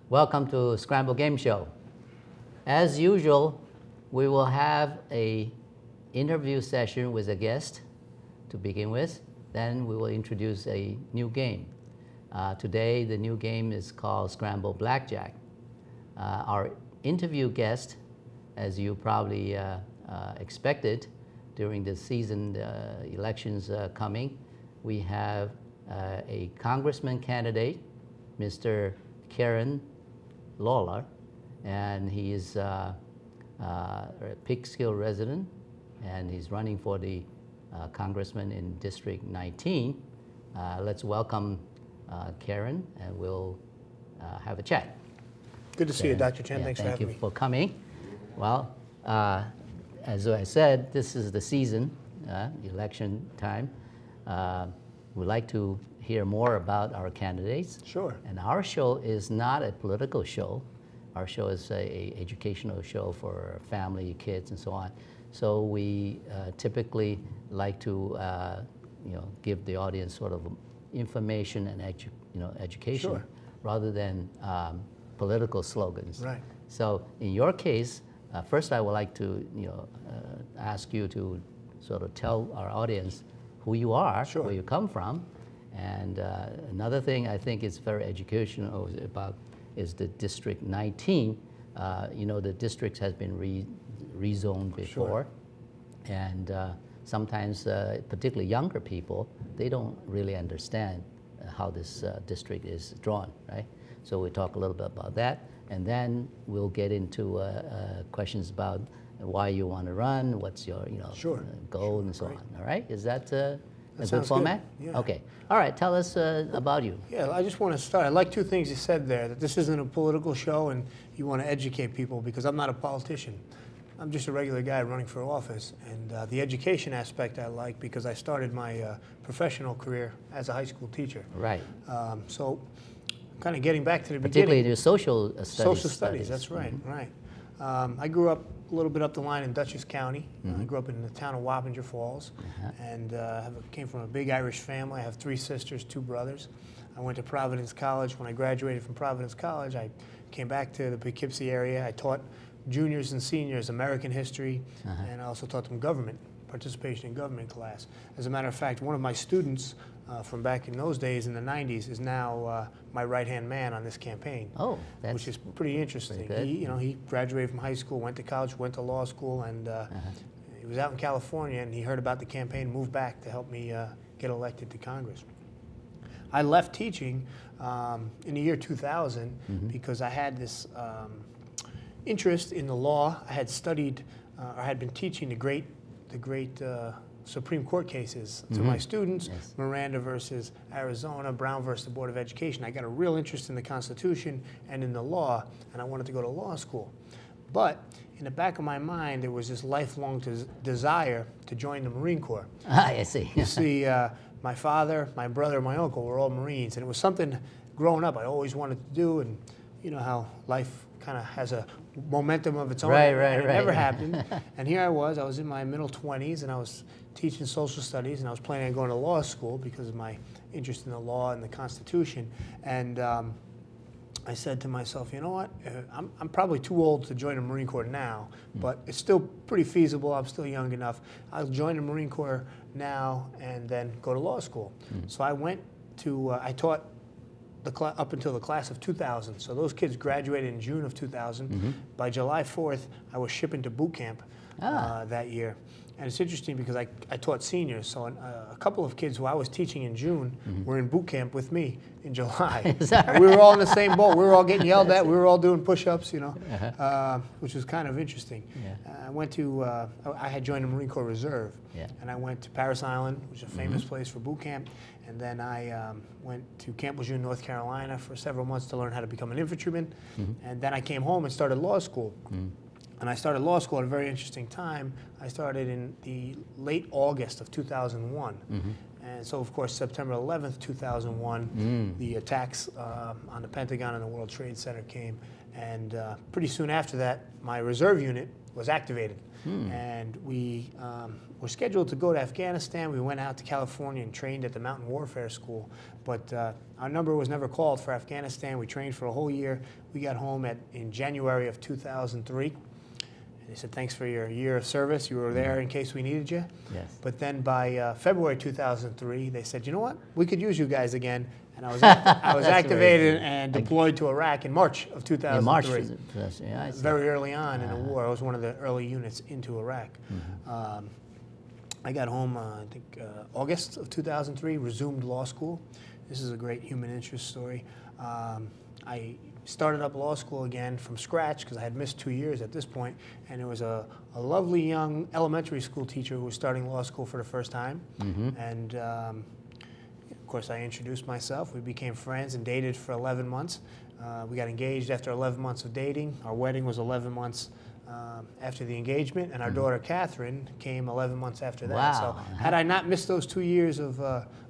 Welcome to Scramble Game Show. As usual, we will have a interview session with a guest to begin with. Then we will introduce a new game. Today, the new game is called Scramble BlackJack. Our interview guest, as you probably expected during the season elections coming, we have a Congressman candidate, Mr. Kieran Lolar, and he is a Peekskill resident, and he's running for the Congressman in District 19. Let's welcome Kieran, and we'll have a chat. Good to see you, Dr. Chen. Thanks for having me. Thank you for coming. Well, as I said, this is the season, election time. We'd like to hear more about our candidates. Sure. And our show is not a political show. Our show is a educational show for family, kids, and so on. So we typically like to, give the audience sort of information and education, Sure, rather than political slogans. Right. So in your case, first I would like to, ask you to sort of tell our audience who you are, Sure, where you come from, and another thing I think is very educational is the District 19. The district has been rezoned before, Sure, and sometimes, particularly younger people, they don't really understand how this district is drawn, right? So we'll talk a little bit about that, and then we'll get into questions about why you want to run, what's your Sure, goal, and so great. on. All right, is that a good sounds format? good, yeah. Okay. All right. Tell us about you. Yeah, I just want to start. I like two things you said there, that this isn't a political show and you want to educate people, because I'm not a politician. I'm just a regular guy running for office. And the education aspect I like, because I started my professional career as a high school teacher. Right. So kind of getting back to the Particularly beginning. the social studies. Social studies, that's right, Mm-hmm. right. I grew up a little bit up the line in Dutchess County. Mm-hmm. I grew up in the town of Wappinger Falls, and came from a big Irish family. I have 3 sisters, 2 brothers. I went to Providence College. When I graduated from Providence College, I came back to the Poughkeepsie area. I taught juniors and seniors American history, and I also taught them participation in government class. As a matter of fact, one of my students from back in those days in the 90s is now my right-hand man on this campaign. Oh, that's which is pretty interesting. pretty good. He graduated from high school, went to college, went to law school, and he was out in California, and he heard about the campaign, moved back to help me get elected to Congress. I left teaching in the year 2000 because I had this interest in the law. I had studied, or had been teaching the great Supreme Court cases to my students, Yes. Miranda versus Arizona, Brown versus the Board of Education. I got a real interest in the Constitution and in the law, and I wanted to go to law school. But in the back of my mind, there was this lifelong desire to join the Marine Corps. I see. You see, my father, my brother, my uncle were all Marines, and it was something growing up I always wanted to do, and you know how life kind of has a momentum of its own. Right, and it never right. happened. And here I was in my middle 20s, and I was teaching social studies, and I was planning on going to law school because of my interest in the law and the Constitution. And I said to myself, you know what, I'm probably too old to join the Marine Corps now, but it's still pretty feasible. I'm still young enough. I'll join the Marine Corps now and then go to law school. So I went to, I taught up until the class of 2000. So those kids graduated in June of 2000. By July 4th, I was shipping to boot camp that year. And it's interesting because I taught seniors, so a couple of kids who I was teaching in June were in boot camp with me in July. Is that right? We were all in the same boat. We were all getting yelled at. We were all doing push-ups, which was kind of interesting. Yeah. I went to, I had joined the Marine Corps Reserve, Yeah. and I went to Parris Island, which is a famous place for boot camp, and then I went to Camp Lejeune, North Carolina for several months to learn how to become an infantryman, and then I came home and started law school. And I started law school at a very interesting time. I started in the late August of 2001. And so, of course, September 11th, 2001, the attacks on the Pentagon and the World Trade Center came. And pretty soon after that, my reserve unit was activated. And we were scheduled to go to Afghanistan. We went out to California and trained at the Mountain Warfare School. But our number was never called for Afghanistan. We trained for a whole year. We got home in January of 2003. They said, thanks for your year of service. You were there in case we needed you. Yes. But then by February 2003, they said, you know what? We could use you guys again. And I was activated and deployed to Iraq in March of 2003. In March, yeah, I see. Very early on in the war. I was one of the early units into Iraq. I got home, I think, August of 2003, resumed law school. This is a great human interest story. I started up law school again from scratch because I had missed 2 years at this point, and there was a lovely young elementary school teacher who was starting law school for the first time. And of course, I introduced myself. We became friends and dated for 11 months. We got engaged after 11 months of dating. Our wedding was 11 months after the engagement, and our daughter Catherine came 11 months after that. Wow. So had I not missed those 2 years of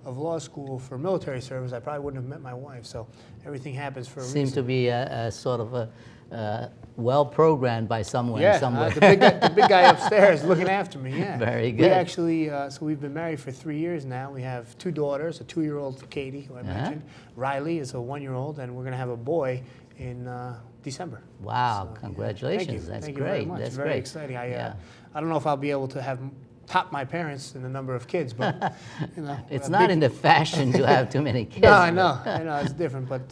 law school for military service, I probably wouldn't have met my wife. So everything happens for a reason. Seems to be a sort of a well-programmed by someone somewhere. The big guy upstairs looking after me, yeah. Very good. We actually, so we've been married for 3 years now. We have 2 daughters, a 2-year-old Katie, who I mentioned. Riley is a 1-year-old, and we're going to have a boy in December. Wow, So, congratulations. yeah. Thank That's you great. very much. That's very great. exciting. Yeah. I don't know if I'll be able to have top my parents in the number of kids, but you know, It's not in the fashion to have too many kids. No, I know, it's different, but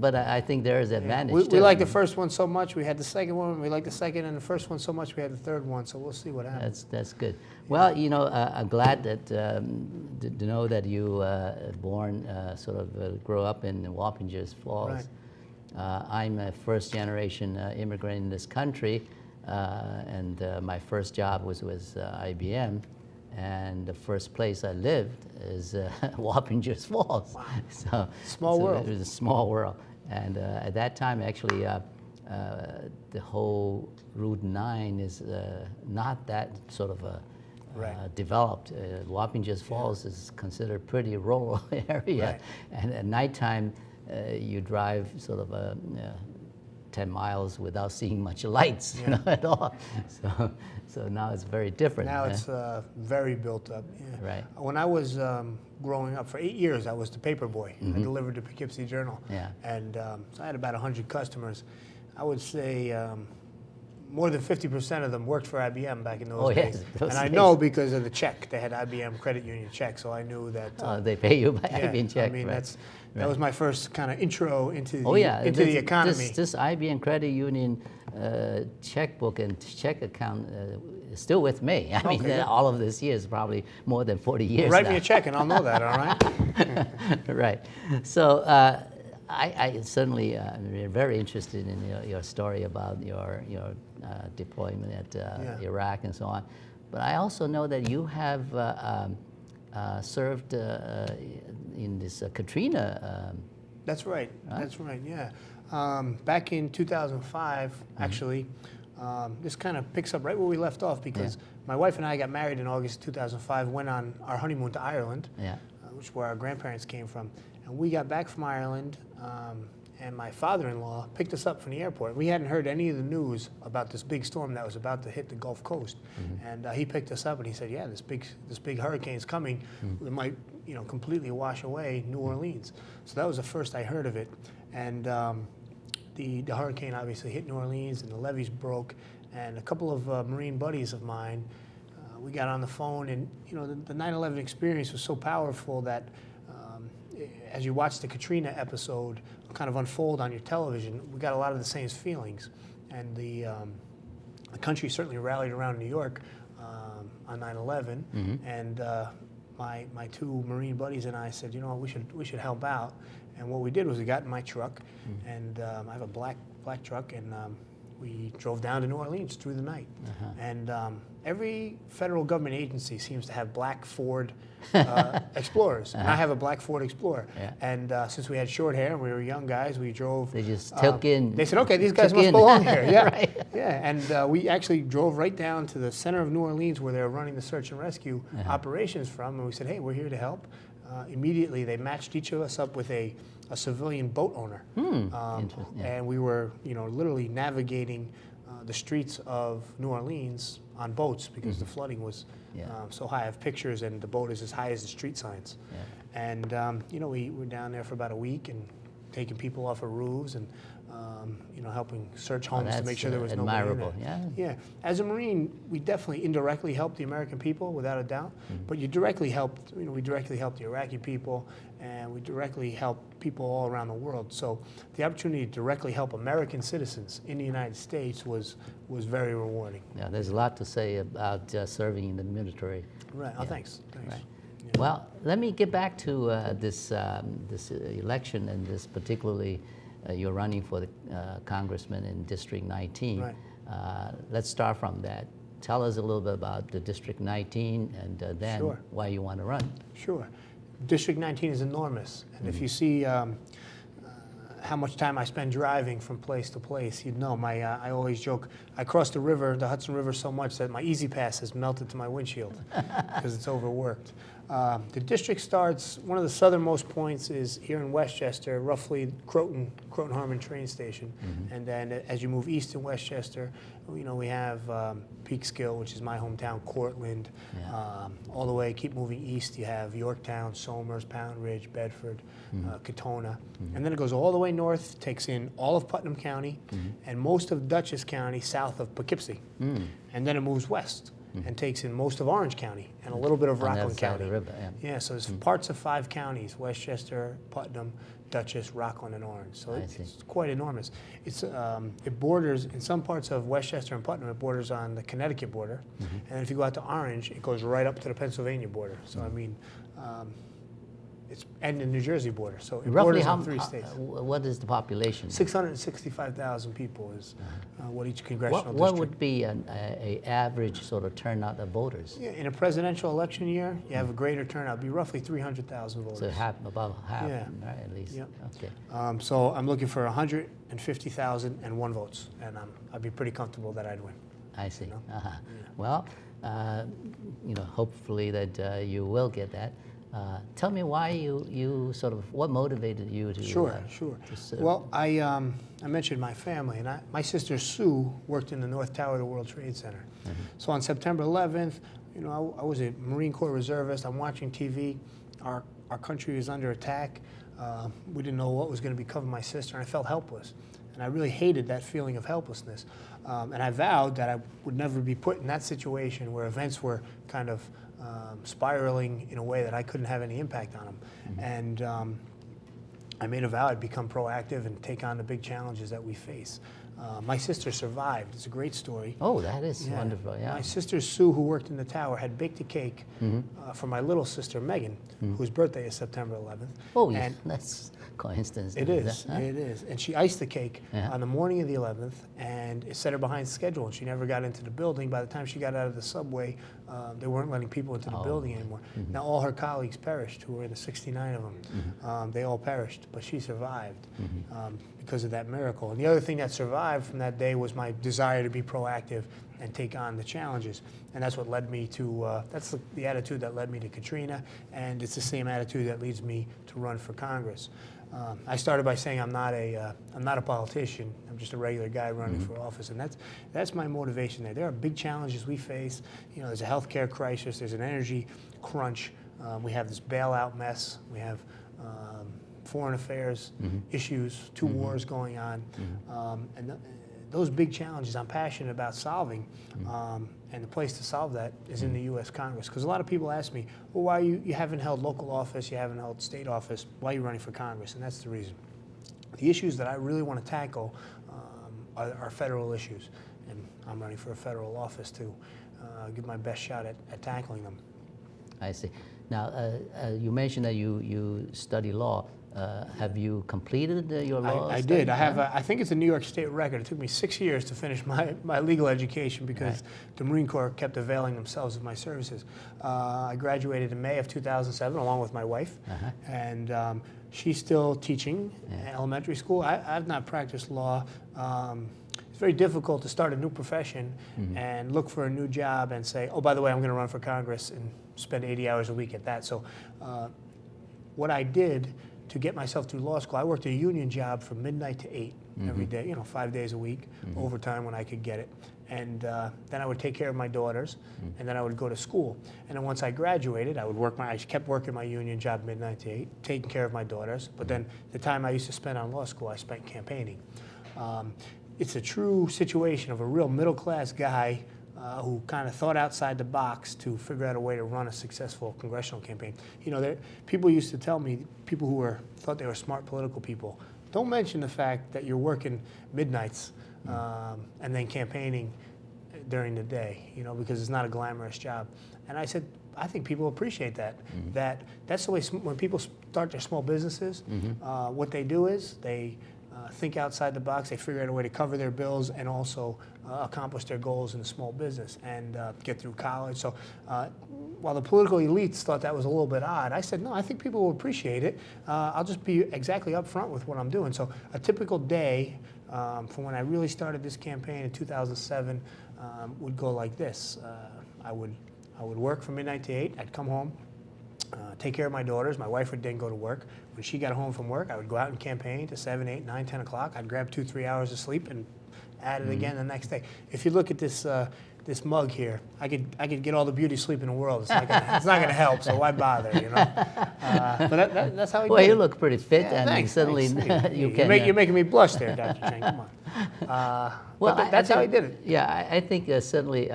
But I think there is advantage we too. like the first one so much. We had the second one. We like the second and the first one so much. We had the third one. So we'll see what happens. That's good. Well, you know, I'm glad that to know that you born grow up in Wappingers Falls. Right. I'm a first-generation immigrant in this country, and my first job was with IBM, and the first place I lived is Wappingers Falls. Wow. So Small world. It was a small world, and at that time, actually, the whole Route 9 is not that sort of a developed. Wappingers Falls is considered pretty rural area, and at nighttime, you drive sort of 10 miles without seeing much lights, you know, at all. So now it's very different. Now it's very built up. Yeah. Right. When I was growing up, for 8 years, I was the paper boy. I delivered the Poughkeepsie Journal. Yeah. And so I had about 100 customers. I would say more than 50% of them worked for IBM back in those days. Those and I days. know because of the check. They had IBM credit union check, so I knew that. They pay you by IBM check. I mean, right. that was my first kind of intro into the, the this, economy. This IBM Credit Union checkbook and check account is still with me. I mean, all of this years, probably more than 40 years Write now. me a check and I'll know that, all right? Right. So I certainly am very interested in your story about your deployment at Iraq and so on. But I also know that you have served in this Katrina. That's right. That's right. Yeah. Back in 2005, actually, this kind of picks up right where we left off because my wife and I got married in August 2005. Went on our honeymoon to Ireland, which is where our grandparents came from, and we got back from Ireland. And my father-in-law picked us up from the airport. We hadn't heard any of the news about this big storm that was about to hit the Gulf Coast. And he picked us up and he said, yeah, this big hurricane's coming. It might, completely wash away New Orleans. So that was the first I heard of it. And the hurricane obviously hit New Orleans and the levees broke. And a couple of Marine buddies of mine, we got on the phone, and the 9/11 experience was so powerful that as you watch the Katrina episode kind of unfold on your television, we got a lot of the same feelings. And the country certainly rallied around New York on 9/11. And my 2 Marine buddies and I said, we should help out. And what we did was we got in my truck, and I have a black truck, and we drove down to New Orleans through the night. And every federal government agency seems to have black Ford Explorers. And I have a black Ford Explorer. And since we had short hair and we were young guys, we drove. They just took in. They said, okay, these guys must belong here. Yeah. Right. Yeah. And we actually drove right down to the center of New Orleans where they were running the search and rescue operations from. And we said, hey, we're here to help. Immediately, they matched each of us up with a civilian boat owner. Interesting. And we were, literally navigating the streets of New Orleans on boats because the flooding was so high. I have pictures, and the boat is as high as the street signs. Yeah. And you know, we were down there for about a week and taking people off of roofs and you know, helping search homes to make sure there was nobody in admirable. there. Yeah. As a Marine, we definitely indirectly helped the American people, without a doubt. But you directly helped. You know, we directly helped the Iraqi people, and we directly helped people all around the world. So the opportunity to directly help American citizens in the United States was very rewarding. Yeah, there's a lot to say about serving in the military. Right. Oh, thanks. Thanks. Right. Yeah. Well, let me get back to this election, and this particularly you're running for the Congressman in District 19. Right. Let's start from that. Tell us a little bit about the District 19, and then Sure. why you want to run. Sure. District 19 is enormous, and if you see how much time I spend driving from place to place, you'd know. I always joke, I cross the river, the Hudson River, so much that my Easy Pass has melted to my windshield because it's overworked. The district starts, one of the southernmost points is here in Westchester, roughly Croton-Harmon train station. And then as you move east in Westchester, you know, we have Peekskill, which is my hometown, Cortland. All the way, keep moving east, you have Yorktown, Somers, Pound Ridge, Bedford, Katona. And then it goes all the way north, takes in all of Putnam County and most of Dutchess County south of Poughkeepsie. And then it moves west and takes in most of Orange County and a little bit of Rockland County. The river, Yeah, so there's parts of 5 counties: Westchester, Putnam, Dutchess, Rockland, and Orange. So it's quite enormous. It borders, in some parts of Westchester and Putnam, it borders on the Connecticut border. And then if you go out to Orange, it goes right up to the Pennsylvania border. So I mean, and the New Jersey border. So it Roughly borders on 3 states. What is the population? 665,000 people is what each congressional district. What would be an average sort of turnout of voters? Yeah, in a presidential election year, you have a greater turnout. It'd be roughly 300,000 voters. So about half, Yeah. right, at least. Yep. Okay. So I'm looking for 150,001 votes, and I'd be pretty comfortable that I'd win. I see. You know? Well, you know, hopefully that you will get that. Tell me why you sort of, what motivated you to Sure. to serve? Well, I mentioned my family, and my sister Sue worked in the North Tower of the World Trade Center. So on September 11th, you know, I was a Marine Corps reservist. I'm watching TV. Our country was under attack. We didn't know what was going to become of my sister, and I felt helpless. And I really hated that feeling of helplessness. And I vowed that I would never be put in that situation where events were kind of spiraling in a way that I couldn't have any impact on them. And I made a vow I'd become proactive and take on the big challenges that we face. My sister survived. It's a great story. Oh, that is wonderful, yeah. My sister Sue, who worked in the tower, had baked a cake for my little sister Megan, whose birthday is September 11th. Oh, yeah, that's coincidence. It is, it is. And she iced the cake on the morning of the 11th, and it set her behind schedule, and she never got into the building. By the time she got out of the subway, they weren't letting people into the building anymore. Now, all her colleagues perished, who were in the 69 of them. They all perished, but she survived because of that miracle. And the other thing that survived from that day was my desire to be proactive and take on the challenges. And that's what led me to, that's the attitude that led me to Katrina, and it's the same attitude that leads me to run for Congress. I started by saying I'm not a politician. I'm just a regular guy running for office, and that's my motivation there. There are big challenges we face. You know, there's a healthcare crisis. There's an energy crunch. We have this bailout mess. We have foreign affairs issues, 2 wars going on, and those big challenges I'm passionate about solving. And the place to solve that is in the U.S. Congress. Because a lot of people ask me, well, why you haven't held local office, you haven't held state office, why are you running for Congress? And that's the reason. The issues that I really want to tackle are federal issues. And I'm running for a federal office to give my best shot at tackling them. I see. Now, you mentioned that you study law. Have you completed your law I study? did. I think it's a New York State record. It took me 6 years to finish my legal education because the Marine Corps kept availing themselves of my services. I graduated in May of 2007 along with my wife, and she's still teaching elementary school. I've not practiced law. It's very difficult to start a new profession and look for a new job and say, oh, by the way, I'm going to run for Congress and spend 80 hours a week at that. So what I did to get myself through law school, I worked a union job from midnight to 8 every day, 5 days a week, overtime when I could get it. And then I would take care of my daughters, and then I would go to school. And then once I graduated, I kept working my union job midnight to 8, taking care of my daughters. But then the time I used to spend on law school, I spent campaigning. It's a true situation of a real middle-class guy who kind of thought outside the box to figure out a way to run a successful congressional campaign. People used to tell me, people who thought they were smart political people, don't mention the fact that you're working midnights and then campaigning during the day, because it's not a glamorous job. And I said, I think people appreciate that. That's the way when people start their small businesses, what they do is they think outside the box. They figure out a way to cover their bills and also accomplish their goals in the small business and get through college. So while the political elites thought that was a little bit odd, I said, no, I think people will appreciate it. I'll just be exactly upfront with what I'm doing. So a typical day from when I really started this campaign in 2007 would go like this. I would work from midnight to 8. I'd come home, take care of my daughters. My wife would then go to work. When she got home from work, I would go out and campaign to 7, 8, 9, 10 o'clock. I'd grab 2-3 hours of sleep and add it again the next day. If you look at this this mug here, I could get all the beauty sleep in the world. It's not gonna help. So why bother? But that's how I. Well, did you it. look pretty fit, Yeah, and thanks, certainly thanks. you can. You're making me blush there, Dr. Chang. Come on. Well, that's how I did it. Yeah, I think certainly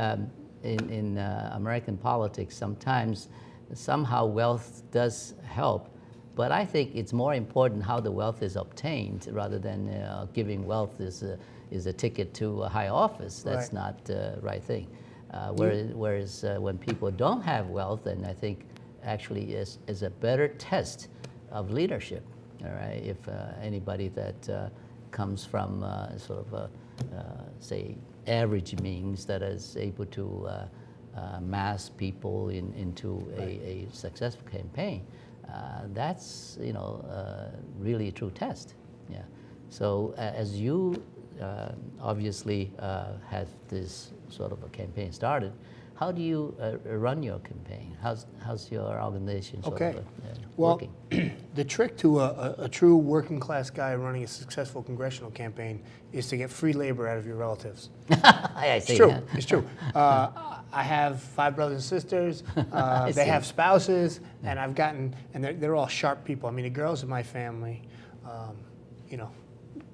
in American politics, sometimes somehow wealth does help, but I think it's more important how the wealth is obtained rather than giving wealth is a ticket to a high office. That's not the right thing. Whereas when people don't have wealth, then I think actually is a better test of leadership. All right, if anybody that comes from sort of say average means that is able to mass people into a successful campaign, that's really a true test. Yeah. So as you obviously have this sort of a campaign started, how do you run your campaign? How's your organization sort of working? The trick to a true working class guy running a successful congressional campaign is to get free labor out of your relatives. I see. It's true. Yeah. It's true. I have 5 brothers and sisters. They have spouses, and they're all sharp people. I mean, the girls in my family,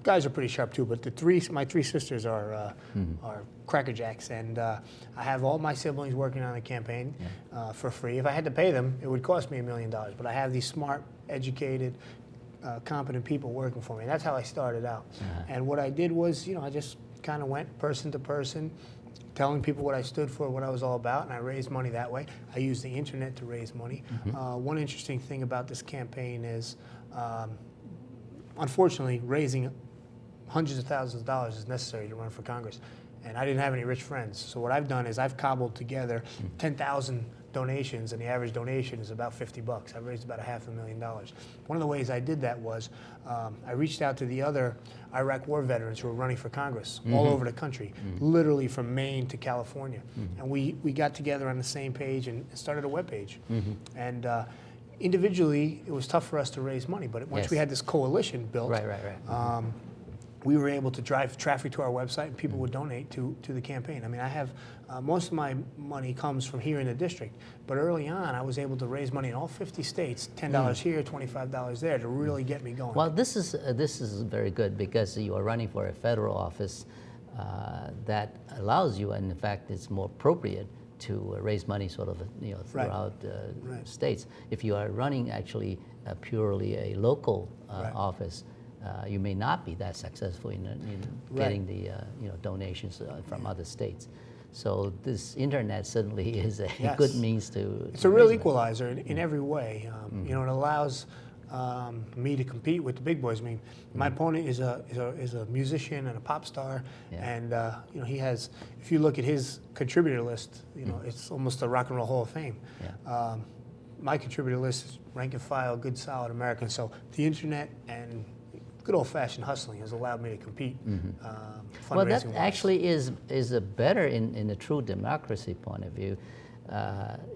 guys are pretty sharp too, but my 3 sisters are crackerjacks, and I have all my siblings working on the campaign for free. If I had to pay them, it would cost me $1 million, but I have these smart, educated, competent people working for me. That's how I started out. And what I did was, I just kind of went person to person, telling people what I stood for, what I was all about, and I raised money that way. I used the internet to raise money. One interesting thing about this campaign is, unfortunately, raising hundreds of thousands of dollars is necessary to run for Congress. And I didn't have any rich friends. So what I've done is I've cobbled together 10,000 donations, and the average donation is about $50. I've raised about $500,000. One of the ways I did that was I reached out to the other Iraq war veterans who were running for Congress all over the country, literally from Maine to California. And we got together on the same page and started a webpage. And individually, it was tough for us to raise money, but once we had this coalition built, we were able to drive traffic to our website, and people would donate to the campaign. I mean, I have most of my money comes from here in the district, but early on, I was able to raise money in all 50 states, $10 here, $25 there, to really get me going. Well, this is very good because you are running for a federal office that allows you, and in fact, it's more appropriate to raise money sort of throughout states. If you are running actually purely a local office, you may not be that successful in getting the donations from other states. So this internet certainly is a good means to. It's a real equalizer in every way. It allows me to compete with the big boys. I mean, my opponent is a musician and a pop star, and he has. If you look at his contributor list, it's almost a Rock and Roll Hall of Fame. My contributor list is rank and file, good, solid American. So the internet and good old-fashioned hustling has allowed me to compete. Well, that actually is a better in a true democracy point of view.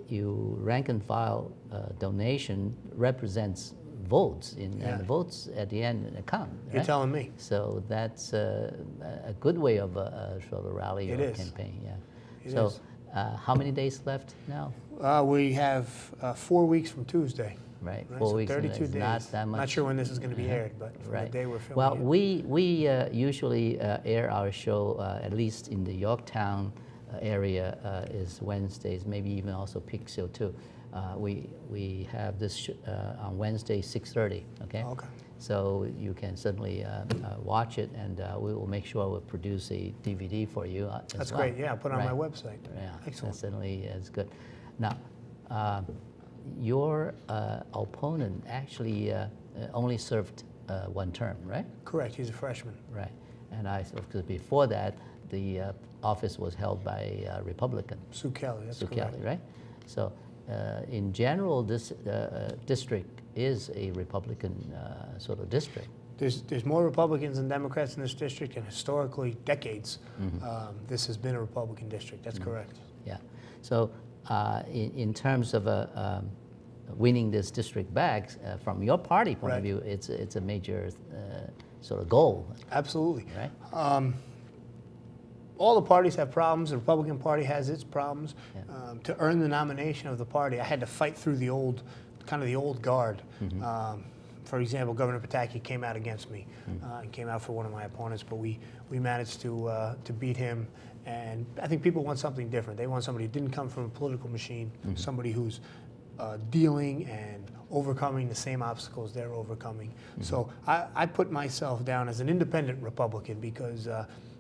You rank and file donation represents votes, Yeah. and the votes at the end count. You're Right? telling me. So that's a good way of sort of rally It your is. campaign. Yeah. It So is. how many days left now? We have 4 weeks from Tuesday. Right, Right, 4 so weeks. and 32 it's days. Not that much. Not sure when this is going to be aired, but from Right. the day we're filming Well, it. we usually air our show, at least in the Yorktown area, is Wednesdays, maybe even also Peekskill too. We have this on Wednesday, 6:30, okay? Okay. So you can certainly watch it, and we will make sure we'll produce a DVD for you as That's well. great. Yeah, I'll put it on my Right. website. Yeah, Excellent. that certainly is good. Now, your opponent actually only served one term, right? Correct. He's a freshman. Right. And because before that, the office was held by a Republican, Sue Kelly. That's Sue correct. Kelly, right? So in general, this district is a Republican sort of district. There's more Republicans than Democrats in this district, and historically, decades, this has been a Republican district. That's correct. Yeah. So in terms of winning this district back, from your party point of Right. view, it's a major sort of goal, Absolutely. right? All the parties have problems. The Republican Party has its problems. Yeah. To earn the nomination of the party, I had to fight through the old guard. For example, Governor Pataki came out against me and came out for one of my opponents, but we managed to beat him. And I think people want something different. They want somebody who didn't come from a political machine, somebody who's dealing and overcoming the same obstacles they're overcoming. So I put myself down as an independent Republican because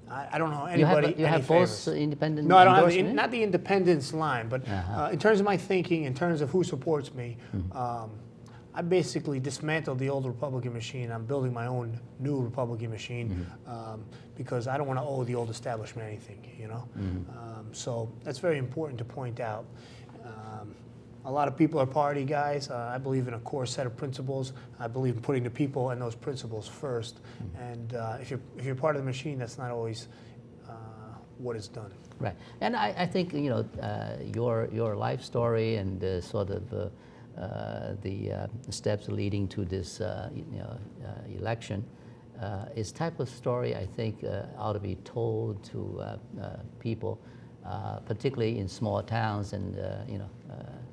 I don't know anybody. You have any both favors. independent. No, I don't have endorsement? not the independence line, but in terms of my thinking, in terms of who supports me, I basically dismantled the old Republican machine. I'm building my own new Republican machine because I don't want to owe the old establishment anything, you know? So that's very important to point out. A lot of people are party guys. I believe in a core set of principles. I believe in putting the people and those principles first. And if you're part of the machine, that's not always what is done. Right, and I think your life story and sort of the steps leading to this election is type of story I think ought to be told to people, particularly in small towns, and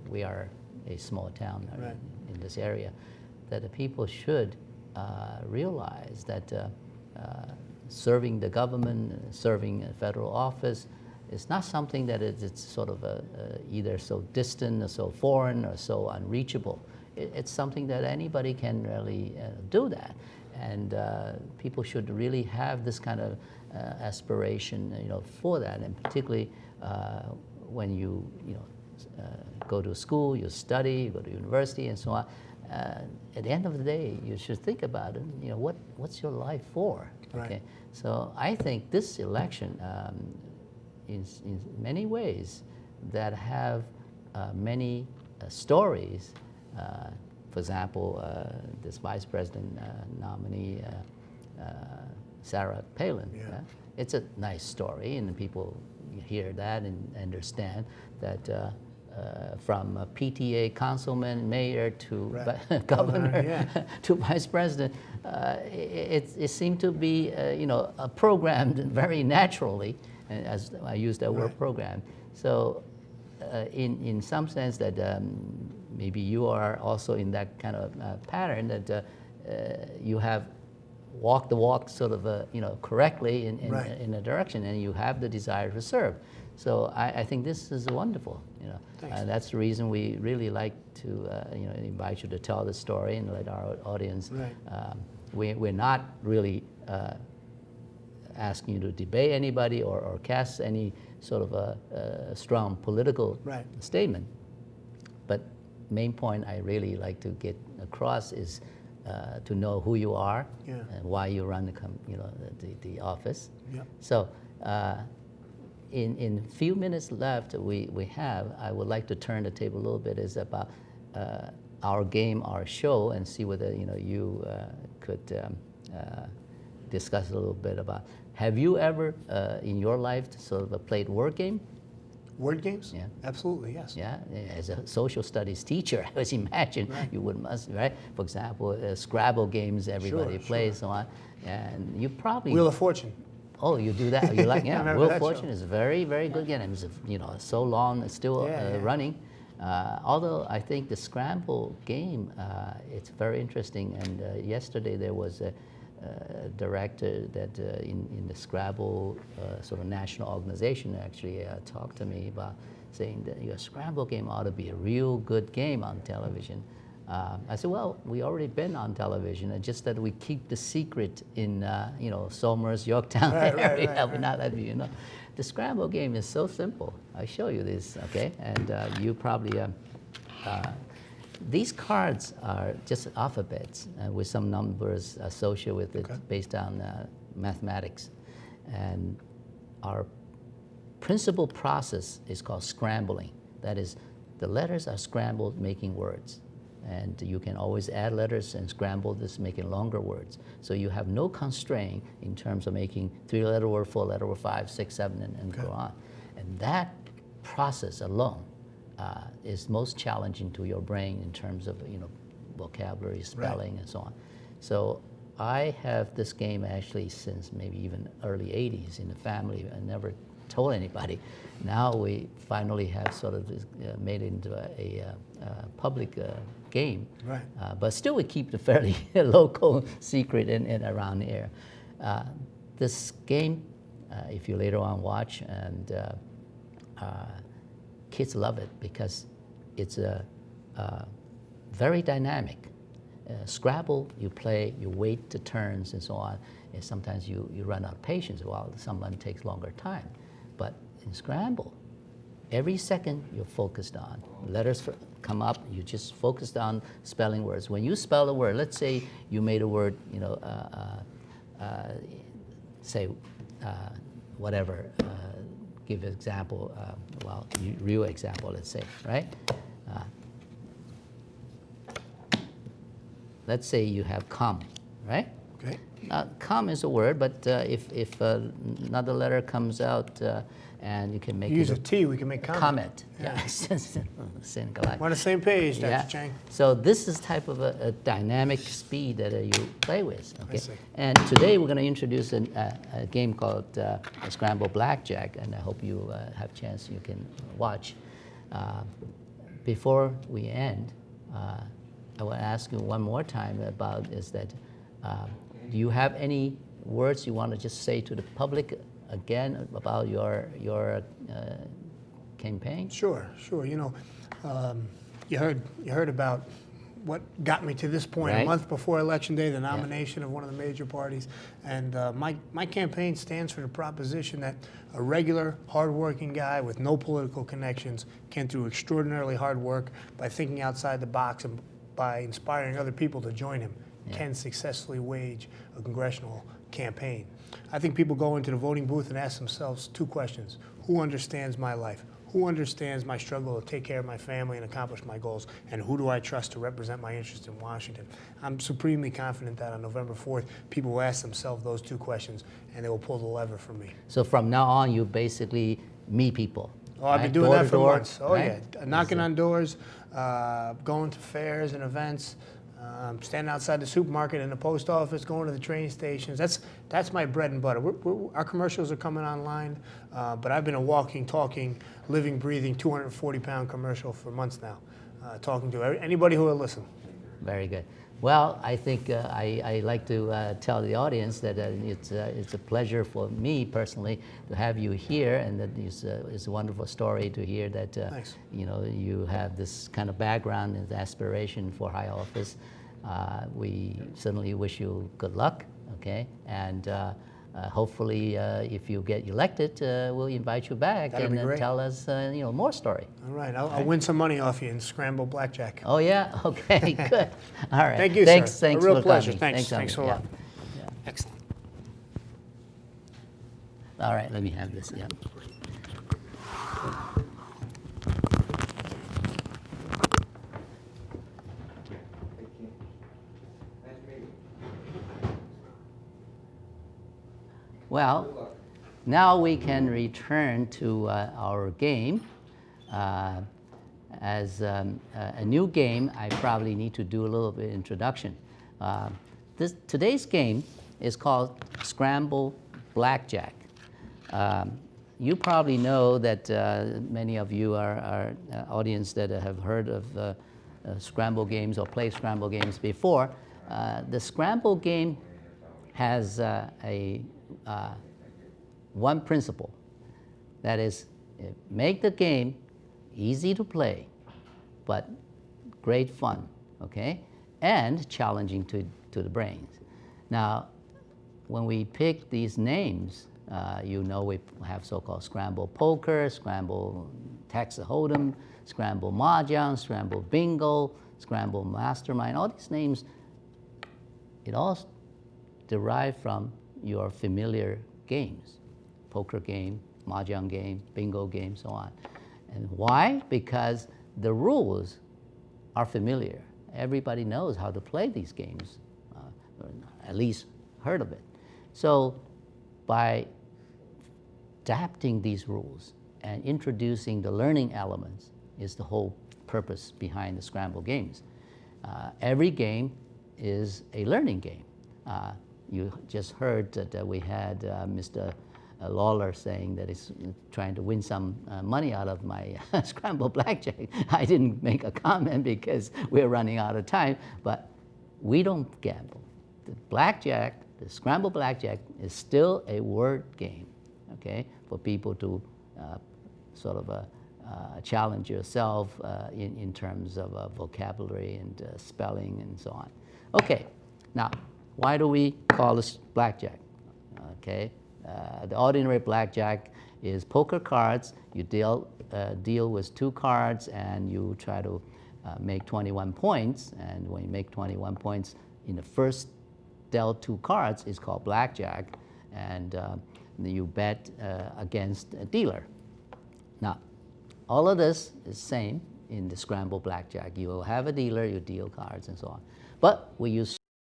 we are a small town Right. in this area, that the people should realize that serving the government, serving a federal office, is not something that it's sort of either so distant or so foreign or so unreachable. It's something that anybody can really do that. And people should really have this kind of aspiration, for that. And particularly when you go to school, you study, you go to university, and so on. At the end of the day, you should think about it. What's your life for? Right. Okay. So I think this election, in many ways, that have many stories. For example, this vice president nominee, Sarah Palin. Yeah. It's a nice story, and people hear that and understand that from a PTA councilman, mayor to Right. governor Yeah. to vice president, it seemed to be programmed very naturally, and as I use that word Right. program. So in some sense that maybe you are also in that kind of pattern that you have walked the walk sort of correctly Right. in a direction, and you have the desire to serve. So I think this is wonderful. Thanks. That's the reason we really like to invite you to tell the story and let our audience. Right. We're not really asking you to debate anybody or cast any sort of a strong political Right. statement. But main point I really like to get across is to know who you are Yeah. and why you run the office. Yeah. So in few minutes left we have, I would like to turn the table a little bit, is about our game, our show, and see whether you could discuss a little bit about. Have you ever in your life sort of played word game? Word games? Yeah. Absolutely, yes. Yeah, as a social studies teacher, I was imagine you would must, right? For example, Scrabble games everybody plays, so on, and you probably Wheel of Fortune. Oh, you do that? You like, I yeah, remember Wheel that of Fortune show. is a very, very good game. It's, so long, it's still running. Although I think the Scramble game, it's very interesting. And yesterday there was a director that in the Scrabble sort of national organization actually talked to me about saying that your Scramble game ought to be a real good game on television. I said, well, we already been on television, and just that we keep the secret in, Somers, Yorktown area. We're not letting you know. The Scramble game is so simple. I show you this, okay? And you probably, these cards are just alphabets with some numbers associated with it based on mathematics. And our principal process is called scrambling. That is, the letters are scrambled, making words. And you can always add letters and scramble this, making longer words. So you have no constraint in terms of making 3-letter word, 4-letter word, 5, 6, 7, and go on. And that process alone is most challenging to your brain in terms of vocabulary, spelling, and so on. So I have this game actually since maybe even early 80s in the family. I never told anybody. Now we finally have sort of made it into a public game, but still we keep the fairly local secret and around the air. This game, if you later on watch, and kids love it because it's very dynamic. Scrabble, you play, you wait the turns and so on, and sometimes you run out of patience while someone takes longer time. But in Scramble, every second you're focused on. Letters come up, you just focused on spelling words. When you spell a word, let's say you made a word, say whatever, give an example, real example, let's say, right? Let's say you have come, right? Okay. Come is a word, but if another letter comes out and you can make Use it a T, we can make comment. Yeah. We're on the same page, Dr. Yeah. Chang. So this is type of a dynamic speed that you play with. Okay. I see. And today we're going to introduce a game called Scramble BlackJack, and I hope you have a chance you can watch. Before we end, I will ask you one more time about is that do you have any words you want to just say to the public again about your campaign? Sure. You heard about what got me to this point a month before Election Day, the nomination of one of the major parties. And my campaign stands for the proposition that a regular, hardworking guy with no political connections can, through extraordinarily hard work, by thinking outside the box and by inspiring other people to join him, can successfully wage a congressional campaign. I think people go into the voting booth and ask themselves two questions. Who understands my life? Who understands my struggle to take care of my family and accomplish my goals? And who do I trust to represent my interests in Washington? I'm supremely confident that on November 4th, people will ask themselves those two questions, and they will pull the lever for me. So from now on, you basically meet people. Oh, I've been doing that for months. Oh, right? yeah. Knocking on doors, going to fairs and events, standing outside the supermarket and the post office, going to the train stations. That's my bread and butter. Our commercials are coming online, but I've been a walking, talking, living, breathing 240-pound commercial for months now, talking to anybody who will listen. Very good. Well, I think I like to tell the audience that it's a pleasure for me personally to have you here, and that it's a wonderful story to hear that you have this kind of background and aspiration for high office. We certainly wish you good luck, okay? And hopefully, if you get elected, we'll invite you back and tell us more story. All right, I'll win some money off you in Scramble BlackJack. Oh yeah, okay, good. All right. Thank you, thanks, sir. Thanks a real for pleasure. coming. Thanks a lot. Yeah. Excellent. All right, let me have this. Yeah. Well, now we can return to our game. As a new game, I probably need to do a little bit of introduction. Today's game is called Scramble BlackJack. You probably know that many of you are audience that have heard of Scramble games or played Scramble games before. The Scramble game has one principle. That is, make the game easy to play, but great fun, okay? And challenging to the brains. Now, when we pick these names, you know we have so-called Scramble Poker, Scramble Texas Hold'em, Scramble Mahjong, Scramble Bingo, Scramble Mastermind. All these names, it all derived from your familiar games. Poker game, Mahjong game, Bingo game, so on. And why? Because the rules are familiar. Everybody knows how to play these games, or at least heard of it. So by adapting these rules and introducing the learning elements is the whole purpose behind the Scramble games. Every game is a learning game. You just heard that we had Mr. Lolar saying that he's trying to win some money out of my Scramble BlackJack. I didn't make a comment because we're running out of time, but we don't gamble. The blackjack, the Scramble BlackJack, is still a word game, okay, for people to sort of challenge yourself in terms of vocabulary and spelling and so on. Okay, now, why do we call this blackjack? Okay. The ordinary blackjack is poker cards. You deal with 2 cards and you try to make 21 points. And when you make 21 points in the first dealt 2 cards, it's called blackjack. And you bet against a dealer. Now, all of this is same in the Scramble BlackJack. You will have a dealer, you deal cards and so on. But we use